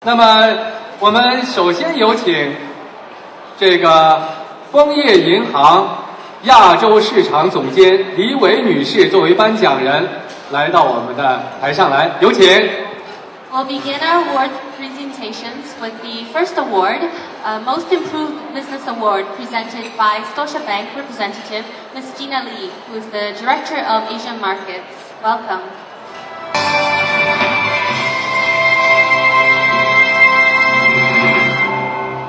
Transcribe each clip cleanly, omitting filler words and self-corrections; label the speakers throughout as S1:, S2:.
S1: 那么，我们首先有请这个枫叶银行亚洲市场总监李伟女士作为颁奖人来到我们的台上来，有请。
S2: We'll begin our award presentations with the first award, Most Improved Business Award, presented by Scotiabank representative Ms. Gina Lee, who is the Director of Asian Markets. Welcome.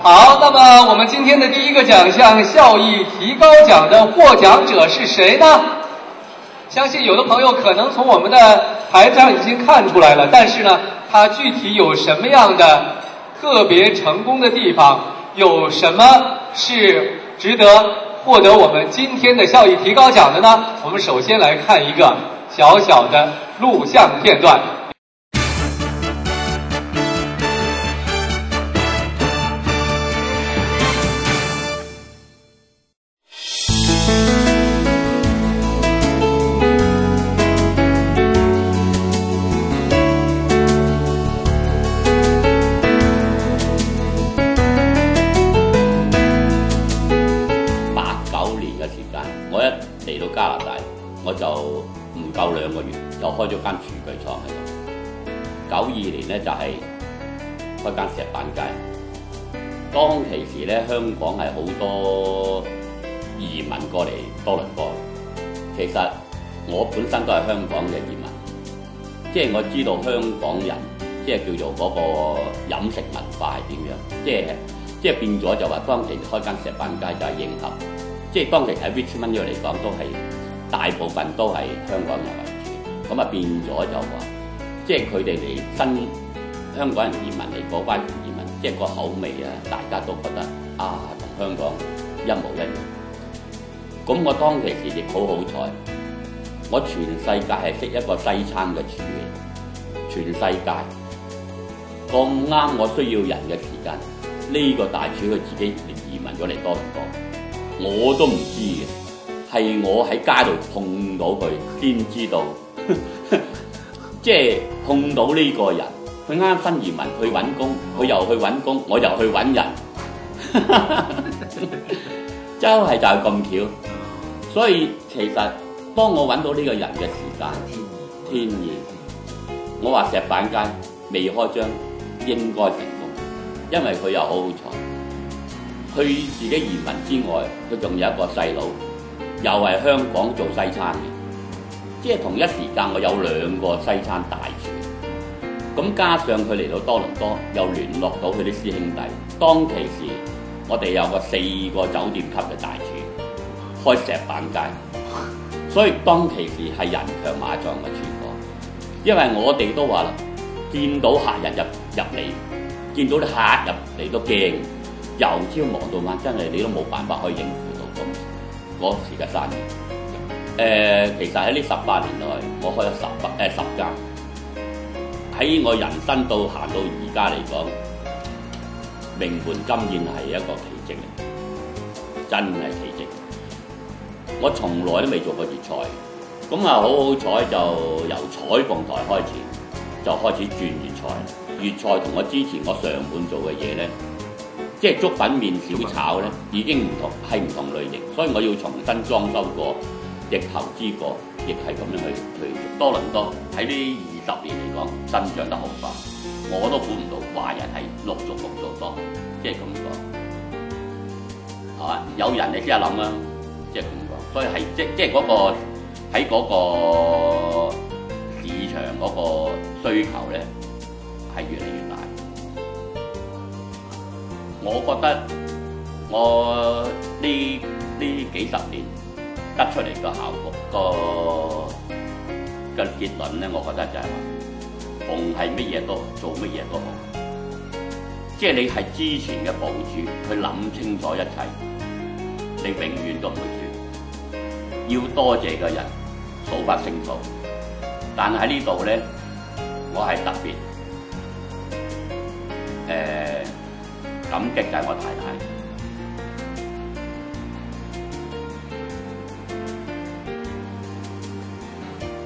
S1: 好，那么我们今天的第一个奖项效益提高奖的获奖者是谁呢？相信有的朋友可能从我们的台上已经看出来了，但是呢，它具体有什么样的特别成功的地方，有什么是值得获得我们今天的效益提高奖的呢？我们首先来看一个小小的录像片段。
S3: 嚟到加拿大，我就唔夠2個月，又開咗間廚具廠喺度。92年咧就係開間石板街。當其時咧，香港係好多移民過嚟多倫多。其實我本身都係香港嘅移民，即係我知道香港人即係叫做嗰個飲食文化係點樣，即係變咗就話當其時開間石板街就係迎合。即係當其喺 Richmond 嚟講，都係大部分都係香港人為主，咁啊變咗就話，即係佢哋嚟新香港人移民嚟嗰班移民，即係個口味啊，大家都覺得啊，同香港一模一樣。咁我當其時亦好好彩，我全世界係識一個西餐嘅廚嘅，全世界咁啱我需要人嘅時間，呢個大廚佢自己移民咗嚟多倫多。我都唔知嘅，係我喺街度碰到佢先知道，即係碰到呢個人，佢啱新移民去揾工，佢又去揾工，我又去揾人，就係咁巧。所以其實當我揾到呢個人嘅時間，天意，我話石板街未開張應該成功，因為佢又好好彩。佢自己移民之外，佢仲有一個細佬，又係香港做西餐嘅，即係同一時間我有2個西餐大廚。咁加上佢嚟到多倫多，又聯絡到佢啲師兄弟。當其時，我哋有個4個酒店級嘅大廚，開石板街。所以當其時係人強馬壯嘅廚房，因為我哋都話啦，見到客人入嚟，見到啲客入嚟都驚。由朝忙到晚，真係你都冇辦法可以應付到嗰時嘅生意。其實喺呢18年內，我開咗10間。喺我人生到行到而家嚟講，名門金宴係一個奇蹟嚟，真係奇蹟。我從來都未做過粵菜，咁啊好好彩就由彩鳳台開始，就開始轉粵菜。粵菜同我之前我上門做嘅嘢咧。即係粥粉麵小炒咧，已經唔同類型，所以我要重新裝修過，亦投資過，亦係咁樣去多倫多喺呢20年嚟講增長得好快，我都估唔到華人係陸續多，即係咁講，係嘛？有人你先諗啦，即係咁講，所以係即係嗰個喺嗰個市場嗰個需求咧係越嚟越大。我覺得我呢幾十年得出嚟嘅效果個結論咧，我覺得就係話，逢係乜嘢都做乜嘢都好，即係你係之前嘅部署，去諗清楚一切，你永遠都唔會輸。要多謝嘅人數不勝數，但係喺呢度咧，我係特別感激就係我太太，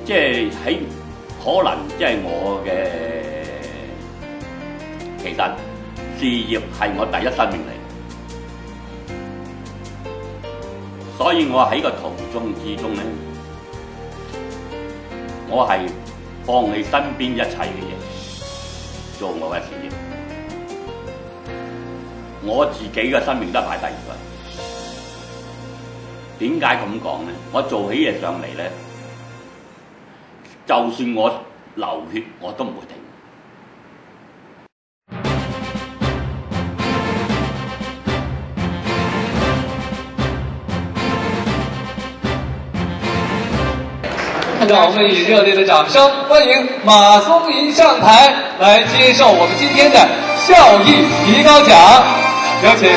S3: 即係喺可能即係我嘅其實事業係我第一生命嚟，所以我喺個途中之中咧，我係放棄身邊一切嘅嘢，做我嘅事業。我自己嘅生命都係排第二位。點解咁講咧？我做起嘢上嚟咧，就算我流血，我都唔會停。
S1: 让我们以热烈的掌声欢迎马松吟上台来接受我们今天的校艺提高奖，有请。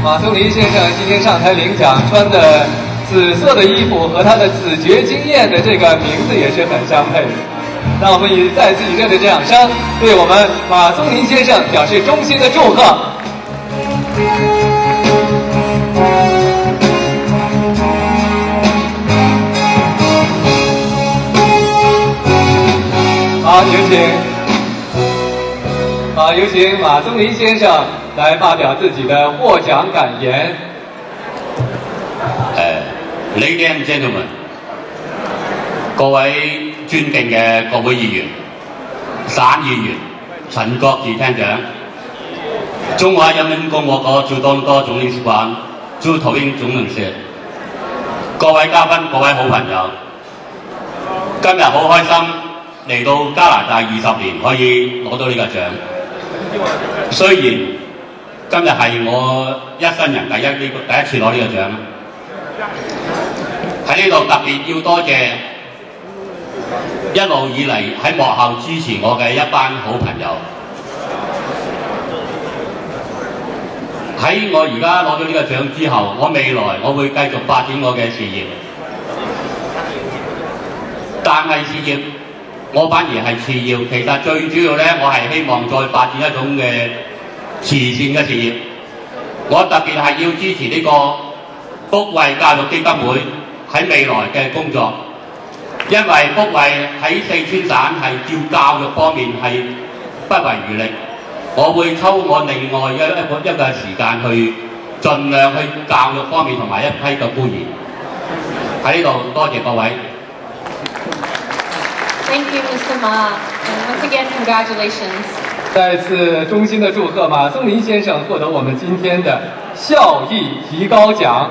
S1: 马松吟先生今天上台领奖，穿的紫色的衣服和他的子爵经验的这个名字也是很相配的。让我们再次以热烈的掌声，对我们马松吟先生表示衷心的祝贺。好，有请马松吟先生来发表自己的获奖感言。
S3: Ladies and gentlemen， 各位尊敬嘅國會議員、省議員、陳國治廳長、中華人民共和國駐多倫多總領事館駐頭英總領事，各位嘉賓、各位好朋友，今日好開心嚟到加拿大20年，可以攞到呢個獎。雖然今日係我一生人第一次攞呢個獎，喺呢度特別要多謝一路以嚟喺幕後支持我嘅一班好朋友。喺我而家攞咗呢個獎之後，我未來我會繼續發展我嘅事業，但係事業我反而係次要。其實最主要呢，我係希望再發展一種嘅慈善嘅事業。我特別係要支持呢個福慧教育基金會喺未來嘅工作。因為福慧喺四川省係照教育方面係不遺餘力，我會抽我另外一個時間去盡量去教育方面同埋一批嘅孤兒。喺呢度多謝各位。
S2: Thank you, Mr. Ma, and once again, congratulations.
S1: 再次衷心的祝贺马松吟先生获得我们今天的校艺提高奖。